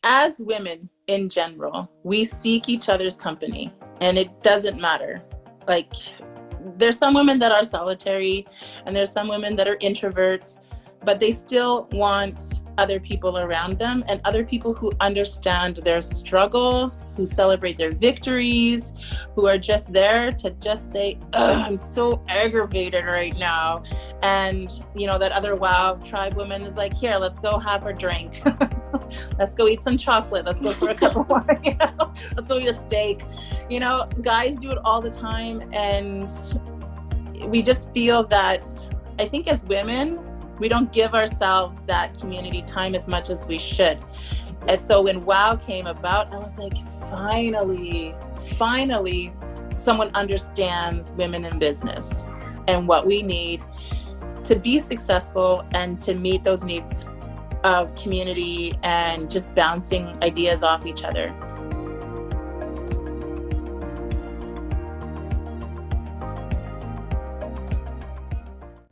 as women in general, we seek each other's company, and it doesn't matter. Like, there's some women that are solitary, and there's some women that are introverts, but they still want other people around them, and other people who understand their struggles, who celebrate their victories, who are just there to just say, I'm so aggravated right now. And, you know, that other WOW tribe woman is like, here, let's go have a drink. Let's go eat some chocolate. Let's go for a cup of wine. You know? Let's go eat a steak. You know, guys do it all the time. And we just feel that, I think as women, we don't give ourselves that community time as much as we should. And so when WOW came about, I was like, finally, someone understands women in business and what we need to be successful and to meet those needs of community and just bouncing ideas off each other.